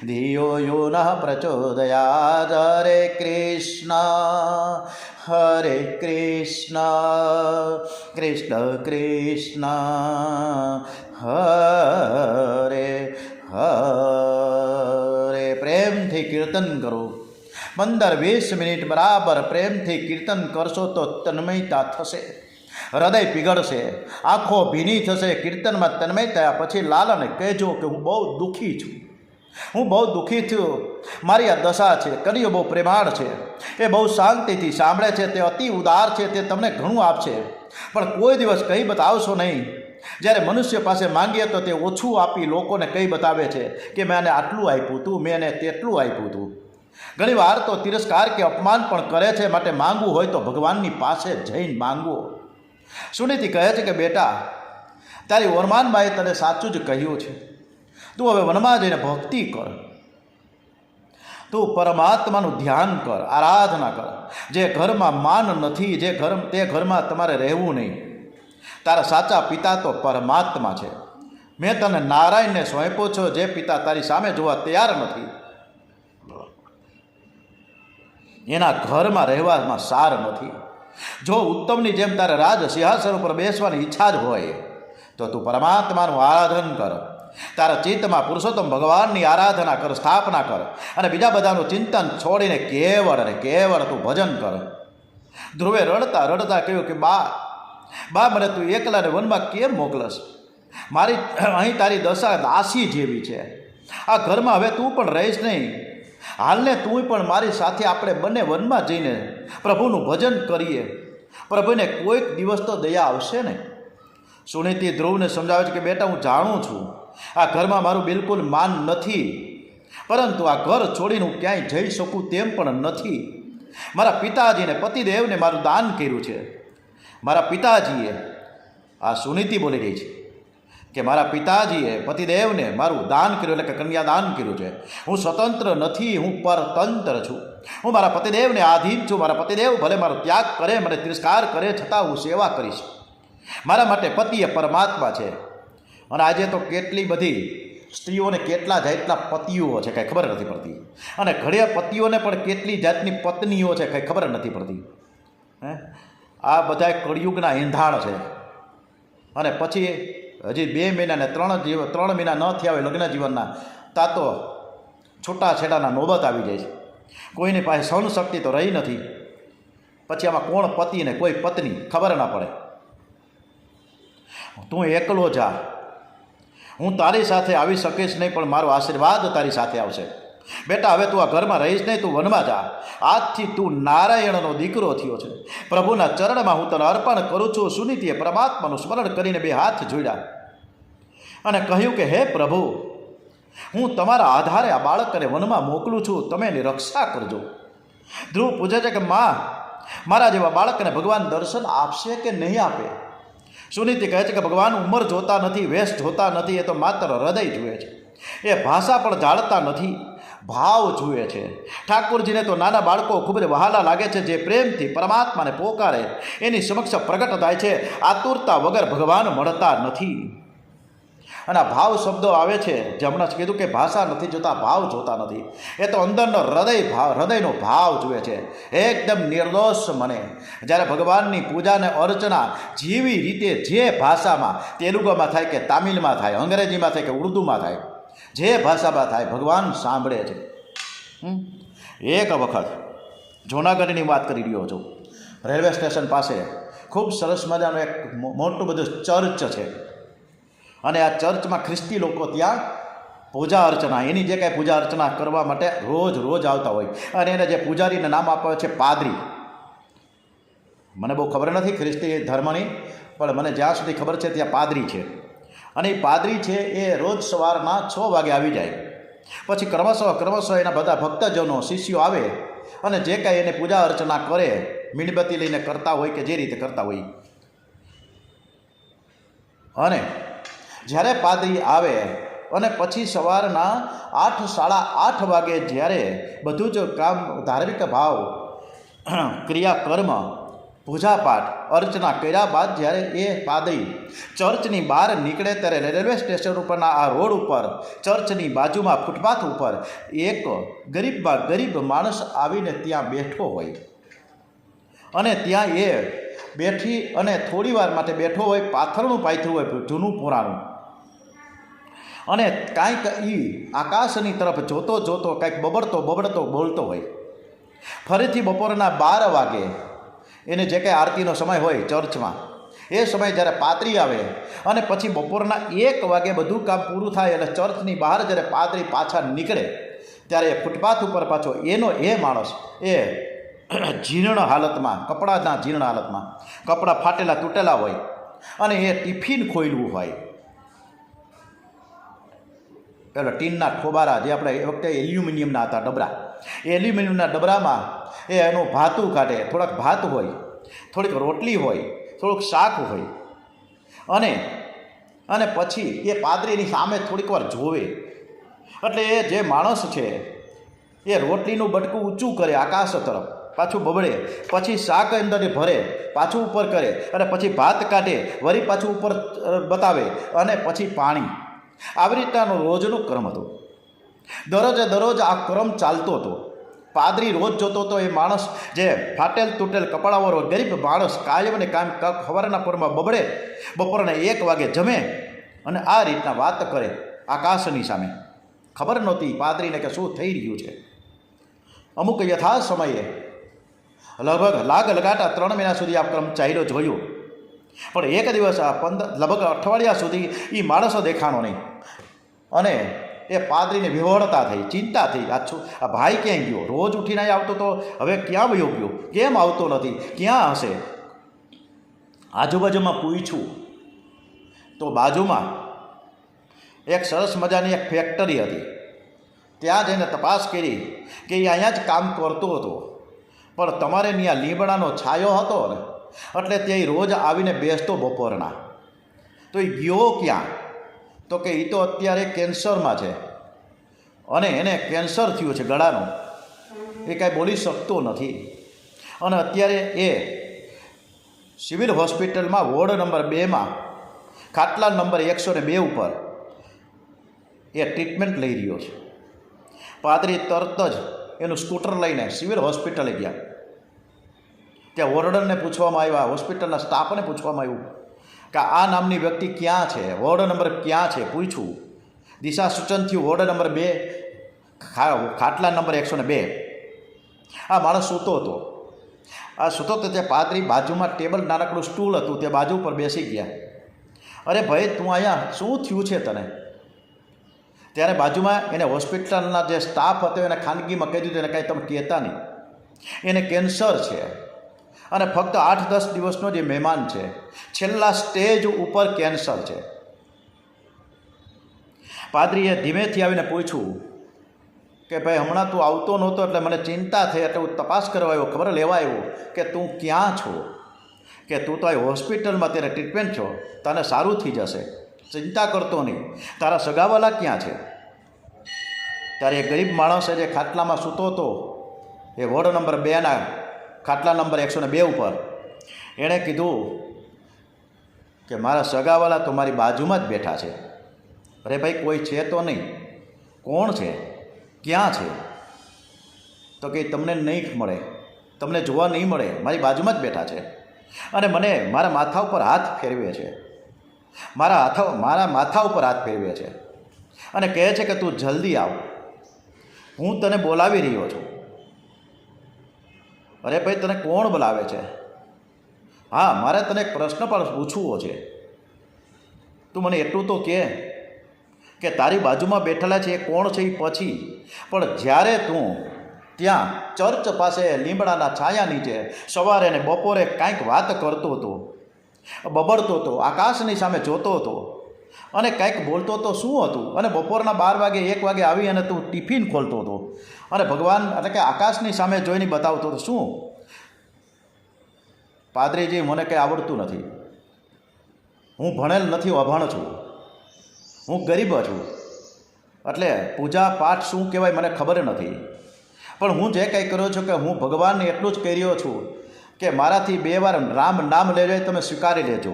ધિયો યો નઃ પ્રચોદયાત. હરે કૃષ્ણ હરે કૃષ્ણ કૃષ્ણ કૃષ્ણ હરે હરે. પ્રેમથી કીર્તન કરો. 15-20 મિનિટ બરાબર પ્રેમથી કીર્તન કરશો તો તન્મયતા થશે, હૃદય પીગળશે, આંખો ભીની થશે. કીર્તનમાં તન્મય થયા પછી લાલાને કહેજો કે હું બહુ દુઃખી છું, હું બહુ દુઃખી છું, મારી આ દશા છે. કનૈયો બહુ પ્રેમાળ છે, એ બહુ શાંતિથી સાંભળે છે, તે અતિ ઉદાર છે, તે તમને ઘણું આપશે, પણ કોઈ દિવસ કહી બતાવશો નહીં. જ્યારે મનુષ્ય પાસે માંગીએ તો તે ઓછું આપી લોકોને કહી બતાવે છે કે મેં એને આટલું આપ્યું હતું, મેં એને તેટલું આપ્યું હતું. ઘણી વાર તો તિરસ્કાર કે અપમાન પણ કરે છે. માટે માંગવું હોય તો ભગવાનની પાસે જઈને માંગવો. સુનીતિ કહે છે કે બેટા, તારી વરમાનબાએ તને સાચું જ કહ્યું છે. તું હવે વનમાં જઈને ભક્તિ કર, તું પરમાત્માનું ધ્યાન કર, આરાધના કર. જે ઘરમાં માન નથી, તે ઘરમાં તમારે રહેવું નહીં. તારા સાચા પિતા તો પરમાત્મા છે. મેં તને નારાયણને સોંપ્યો છો, જે પિતા તારી સામે જોવા તૈયાર નથી, એના ઘરમાં રહેવામાં સાર નથી. જો ઉત્તમની જેમ તારે રાજ સિંહાસન ઉપર બેસવાની ઈચ્છા જ હોય તો તું પરમાત્માનું આરાધન કર. તારા ચિત્તમાં પુરુષોત્તમ ભગવાનની આરાધના કર, સ્થાપના કર, અને બીજા બધાનું ચિંતન છોડીને કેવળ અને કેવળ તું ભજન કર. ધ્રુવે રડતા રડતા કહ્યું કે બા, મને તું એકલાને વનમાં કેમ મોકલશ? મારી અહીં તારી દશા દાસી જેવી છે. આ ઘરમાં હવે તું પણ રહીશ નહીં. હાલને તું પણ મારી સાથે આપણે બંને વનમાં જઈને પ્રભુનું ભજન કરીએ. પ્રભુને કોઈક દિવસ તો દયા આવશે ને. સુનીતિ ધ્રુવને સમજાવે છે કે બેટા, હું જાણું છું આ ઘરમાં મારું બિલકુલ માન નથી, પરંતુ આ ઘર છોડીને હું ક્યાંય જઈ શકું તેમ પણ નથી. મારા પિતાજીને, પતિદેવને મારું દાન કર્યું છે. મારા પિતાજીએ, આ સુનીતિ બોલી રહી છે કે મારા પિતાજીએ પતિદેવને મારું દાન કર્યું, એટલે કે કન્યાદાન કર્યું છે. હું સ્વતંત્ર નથી, હું પરતંત્ર છું. હું મારા પતિદેવને આધીન છું. મારા પતિદેવ ભલે મારો ત્યાગ કરે, મને તિરસ્કાર કરે, છતાં હું સેવા કરીશ. મારા માટે પતિ એ પરમાત્મા છે. અને આજે તો કેટલી બધી સ્ત્રીઓને કેટલા જાતના પતિઓ છે કંઈ ખબર નથી પડતી, અને ઘડિયા પતિઓને પણ કેટલી જાતની પત્નીઓ છે કંઈ ખબર નથી પડતી. હે આ બધા કળિયુગના એંધાણ છે. અને પછી હજી 2 મહિના ને 3 મહિના ન થયા હોય લગ્ન જીવનના, તા તો છૂટાછેડાના નોબત આવી જાય છે. કોઈની પાસે સહન શક્તિ તો રહી નથી. પછી આમાં કોણ પતિ ને કોઈ પત્ની ખબર ના પડે. તું એકલો જા, હું તારી સાથે આવી શકીશ નહીં, પણ મારો આશીર્વાદ તારી સાથે આવશે. બેટા હવે તું આ ઘરમાં રહીશ નહીં, તું વનમાં જા. આજથી તું નારાયણનો દીકરો થયો છે. પ્રભુના ચરણમાં હું તને અર્પણ કરું છું. સુનીતિએ પરમાત્માનું સ્મરણ કરીને 2 હાથ જોડ્યા અને કહ્યું કે હે પ્રભુ, હું તમારા આધારે આ બાળકને વનમાં મોકલું છું, તમે એની રક્ષા કરજો. ધ્રુવ પૂછે છે કે માં, મારા જેવા બાળકને ભગવાન દર્શન આપશે કે નહીં આપે? સુનીતિ કહે છે કે ભગવાન ઉંમર જોતા નથી, વેશ જોતા નથી, એ તો માત્ર હૃદય જુએ છે. એ ભાષા પણ જાણતા નથી, ભાવ જુએ છે. ઠાકોરજીને તો નાના બાળકો ખૂબ જ વહાલા લાગે છે, જે પ્રેમથી પરમાત્માને પોકારે એની સમક્ષ પ્રગટ થાય છે. આતુરતા વગર ભગવાન મળતા નથી. અને આ ભાવ શબ્દો આવે છે, જે હમણાં જ કીધું કે ભાષા નથી જોતા, ભાવ જોતા નથી. એ તો અંદરનો હૃદયનો ભાવ જુએ છે. એકદમ નિર્દોષ મને જ્યારે ભગવાનની પૂજા અને અર્ચના જેવી રીતે જે ભાષામાં, તેલુગુમાં થાય કે તામિલમાં થાય, અંગ્રેજીમાં થાય કે ઉર્દુમાં થાય, જે ભાષામાં થાય ભગવાન સાંભળે છે. એક વખત જૂનાગઢની વાત કરી રહ્યો છું. રેલવે સ્ટેશન પાસે ખૂબ સરસ મજાનું એક મોટું બધું ચર્ચ છે. અને આ ચર્ચમાં ખ્રિસ્તી લોકો ત્યાં પૂજા અર્ચના, એની જે કાંઈ પૂજા અર્ચના કરવા માટે રોજ આવતા હોય. અને એને જે પૂજારીને નામ આપ્યો છે પાદરી. મને બહુ ખબર નથી ખ્રિસ્તી ધર્મની, પણ મને જ્યાં સુધી ખબર છે ત્યાં પાદરી છે. અને એ પાદરી છે એ રોજ સવારના 6 વાગે આવી જાય. પછી ક્રમશઃ એના બધા ભક્તજનો, શિષ્યો આવે અને જે કાંઈ એને પૂજા અર્ચના કરે, મીણબત્તી લઈને કરતા હોય કે જે રીતે કરતા હોય. અને જ્યારે પાદરી આવે અને પછી સવારના 8, સાડા 8 વાગે જ્યારે બધું જ કામ, ધાર્મિક ભાવ, ક્રિયાકર્મ, પૂજાપાઠ, અર્ચના કર્યા બાદ જ્યારે એ પાદરી ચર્ચની બહાર નીકળે ત્યારે રેલવે સ્ટેશન ઉપરના આ રોડ ઉપર, ચર્ચની બાજુમાં ફૂટપાથ ઉપર એક ગરીબ માણસ આવીને ત્યાં બેઠો હોય. અને ત્યાં એ બેઠી અને થોડી વાર માટે બેઠો હોય, પાથરણું પાથરું હોય, જૂનું પુરાણું. અને કાંઈક એ આકાશની તરફ જોતો કાંઈક બબડતો બોલતો હોય. ફરીથી બપોરના 12 વાગે એને જે કાંઈ આરતીનો સમય હોય ચર્ચમાં, એ સમયે જ્યારે પાદરી આવે અને પછી બપોરના 1 વાગે બધું કામ પૂરું થાય એટલે ચર્ચની બહાર જ્યારે પાદરી પાછા નીકળે ત્યારે એ ફૂટપાથ ઉપર પાછો એ માણસ એ જીર્ણ હાલતમાં, કપડાના જીર્ણ હાલતમાં, કપડાં ફાટેલા તૂટેલા હોય અને એ ટિફિન ખોયલું હોય. પેલા ટીનના ઠોબારા, જે આપણે એ વખતે એલ્યુમિનિયમના હતા ડબરા, એ એલ્યુમિનિયમના ડબરામાં એ એનું ભાતું કાઢે. થોડાક ભાત હોય, થોડીક રોટલી હોય, થોડુંક શાક હોય. અને પછી એ પાદરીની સામે થોડીક વાર જોવે. એટલે એ જે માણસ છે એ રોટલીનું બટકું ઊંચું કરે આકાશ તરફ, પાછું બબડે, પછી શાક અંદર ભરે, પાછું ઉપર કરે, અને પછી ભાત કાઢે, વળી પાછું ઉપર બતાવે, અને પછી પાણી. આવી રીતના રોજનો ક્રમ હતો. દરરોજ આ ક્રમ ચાલતો હતો. પાદરી રોજ જોતો હતો એ માણસ જે ફાટેલ તૂટેલ કપડાવાળો ગરીબ માણસ કાયમને કામ સવારના પરમાં બબડે, બપોરના 1 વાગે જમે અને આ રીતના વાત કરે આકાશની સામે. ખબર નહોતી પાદરીને કે શું થઈ રહ્યું છે. અમુક યથા સમયે લગભગ લગાટા 3 મહિના સુધી આ ક્રમ ચાલ્યો જોયો. પણ એક દિવસ લગભગ અઠવાડિયા સુધી એ માણસો દેખાણો નહીં. અને એ પાદરીને વિહોળતા થઈ, ચિંતા થઈ. આ ભાઈ ક્યાંય ગયો? રોજ ઉઠીને આવતો તો હવે ક્યાં વયો ગયો? કેમ આવતો નથી? ક્યાં હશે? આજુબાજુમાં પૂછ્યું તો બાજુમાં એક સરસ મજાની એક ફેક્ટરી હતી. ત્યાં જઈને તપાસ કરી કે એ અહીંયા જ કામ કરતો હતો, પણ તમારે ત્યાં લીમડાનો છાયો હતો ને, એટલે તે રોજ આવીને બેસતો બપોરના. તો એ ગયો ક્યાં? તો કે એ તો અત્યારે કેન્સરમાં છે અને એને કેન્સર થયું છે ગળાનું, એ કાંઈ બોલી શકતો નથી. અને અત્યારે એ સિવિલ હોસ્પિટલમાં વોર્ડ નંબર 2માં ખાટલા નંબર 102 ઉપર એ ટ્રીટમેન્ટ લઈ રહ્યો છે. પાદરી તરત જ એનું સ્કૂટર લઈને સિવિલ હોસ્પિટલે ગયા ત્યાં વોર્ડનને પૂછવામાં આવ્યા, હોસ્પિટલના સ્ટાફને પૂછવામાં આવ્યું કે આ નામની વ્યક્તિ ક્યાં છે, વોર્ડ નંબર ક્યાં છે, પૂછ્યું. દિશા સૂચન થયું વોર્ડ નંબર 2, ખાટલા નંબર 102. આ માણસ સૂતો હતો. આ સૂતો તો તે પાદરી બાજુમાં ટેબલ, નાનકડું સ્ટૂલ હતું, તે બાજુ પર બેસી ગયા. અરે ભાઈ, તું અહીંયા શું થયું છે તને? ત્યારે બાજુમાં એને હોસ્પિટલના જે સ્ટાફ હતો એને ખાનગીમાં કહી દીધું, એને કાંઈ તમે કહેતા નહીં, એને કેન્સર છે અને ફક્ત 8-10 દિવસનો જે મહેમાન છે, છેલ્લા સ્ટેજ ઉપર કેન્સર છે. પાદરીએ ધીમેથી આવીને પૂછ્યું કે ભાઈ, હમણાં તું આવતો નહોતો એટલે મને ચિંતા થઈ, એટલે હું તપાસ કરવા આવ્યો, ખબર લેવા આવ્યો કે તું ક્યાં છો, કે તું તો આ હોસ્પિટલમાં ત્યારે ટ્રીટમેન્ટ છો, તને સારું થઈ જશે, ચિંતા કરતો નહીં, તારા સગાવાલા ક્યાં છે? ત્યારે એ ગરીબ માણસે જે ખાટલામાં સૂતો હતો, એ વોર્ડ નંબર 2ના ખાટલા નંબર 102 ઉપર, એણે કીધું કે મારા સગાવાલા તો મારી બાજુમાં જ બેઠા છે. અરે ભાઈ, કોઈ છે તો નહીં? કોણ છે? ક્યાં છે? તો કે તમને નહીં મળે, તમને જોવા નહીં મળે, મારી બાજુમાં જ બેઠા છે અને મને મારા માથા ઉપર હાથ ફેરવે છે, મારા માથા ઉપર હાથ ફેરવે છે અને કહે છે કે તું જલ્દી આવ, હું તને બોલાવી રહ્યો છું. અરે ભાઈ, તને કોણ બોલાવે છે? હા, મારે તને એક પ્રશ્ન પણ પૂછવો છે, તું મને એટલું તો કે તારી બાજુમાં બેઠેલા છે એ કોણ છે? એ પછી પણ જ્યારે તું ત્યાં ચર્ચ પાસે લીમડાના છાયા નીચે સવારે ને બપોરે કાંઈક વાત કરતો હતો, બબડતો હતો, આકાશની સામે જોતો હતો અને કાંઈક બોલતો હતો, શું હતું? અને બપોરના 12 વાગે 1 વાગે આવી અને તું ટિફિન ખોલતો હતો અને ભગવાન એટલે કે આકાશની સામે જોઈને બતાવતો હતો, શું? પાદરીજી, મને કંઈ આવડતું નથી, હું ભણેલ નથી, અભણ છું, હું ગરીબ છું, એટલે પૂજા પાઠ શું કહેવાય મને ખબર નથી, પણ હું જે કંઈ કર્યો છું કે હું ભગવાનને એટલું જ કહી રહ્યો છું કે મારાથી 2 વાર રામ નામ લેજો, તમે સ્વીકારી લેજો,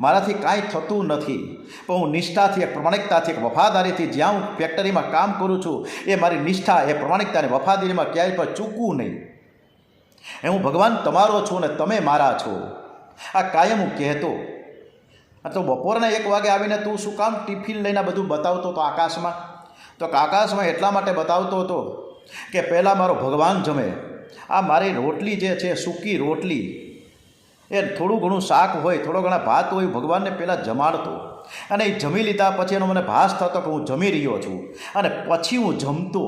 મારાથી કાંઈ થતું નથી, પણ હું નિષ્ઠાથી, એક પ્રમાણિકતાથી, એક વફાદારીથી જ્યાં હું ફેક્ટરીમાં કામ કરું છું એ મારી નિષ્ઠા, એ પ્રમાણિકતા અને વફાદારીમાં ક્યાંય પણ ચૂકવું નહીં. હું ભગવાન તમારો છું અને તમે મારા છો, આ કાયમ હું કહેતો. તો બપોરના 1 વાગે આવીને તું શું કામ ટિફિન લઈને બધું બતાવતો હતો આકાશમાં? તો આકાશમાં એટલા માટે બતાવતો હતો કે પહેલાં મારો ભગવાન જમે, આ મારી રોટલી જે છે, સૂકી રોટલી, એ થોડું ઘણું શાક હોય, થોડો ઘણા ભાત હોય, ભગવાનને પહેલાં જમાડતો અને એ જમી લીધા પછી એનો મને ભાસ થતો કે હું જમી રહ્યો છું અને પછી હું જમતો.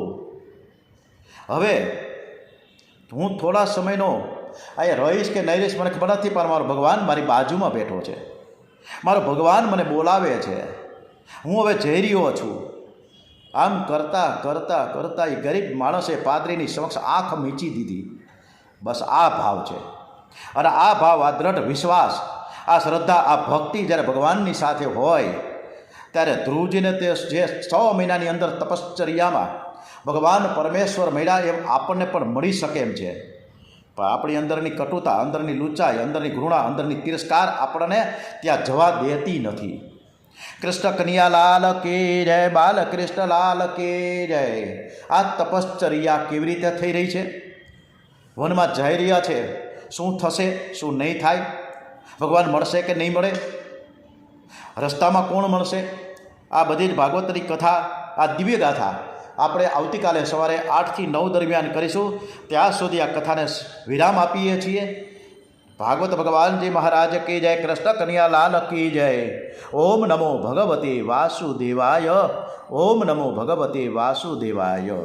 હવે હું થોડા સમયનો અહીંયા રહીશ કે નહીં રહીશ મને ખબર નથી, પણ મારો ભગવાન મારી બાજુમાં બેઠો છે, મારો ભગવાન મને બોલાવે છે, હું હવે જઈ રહ્યો છું. આમ કરતાં કરતાં કરતાં એ ગરીબ માણસે પાદરીની સમક્ષ આંખ મીચી દીધી. બસ આ ભાવ છે અને આ ભાવ, આ દ્રઢ વિશ્વાસ, આ શ્રદ્ધા, આ ભક્તિ જ્યારે ભગવાનની સાથે હોય ત્યારે ધ્રુવજીને તે જે 6 મહિનાની અંદર તપશ્ચર્યામાં ભગવાન પરમેશ્વર મળ્યા એમ આપણને પણ મળી શકે એમ છે. પણ આપણી અંદરની કટુતા, અંદરની લૂંચાઈ, અંદરની ઘૃણા, અંદરની તિરસ્કાર આપણને ત્યાં જવા દેતી નથી. કૃષ્ણ કનૈયાલાલ કી જય, બાલકૃષ્ણલાલ કી જય. આ તપશ્ચર્યા કેવી રીતે થઈ રહી છે? વનમાં જઈ રહ્યા છે, શું થશે, શું નહીં થાય, ભગવાન મળશે કે નહીં મળે, રસ્તામાં કોણ મળશે, આ બધી જ ભાગવતની કથા, આ દિવ્ય ગાથા આપણે આવતીકાલે સવારે 8 થી 9 દરમિયાન કરીશું. ત્યાં સુધી આ કથાને વિરામ આપીએ છીએ. ભાગવત ભગવાનજી મહારાજ કી જય, કૃષ્ણ કનૈયાલાલ કી જય. ઓમ નમો ભગવતે વાસુદેવાય, ઓમ નમો ભગવતે વાસુદેવાય.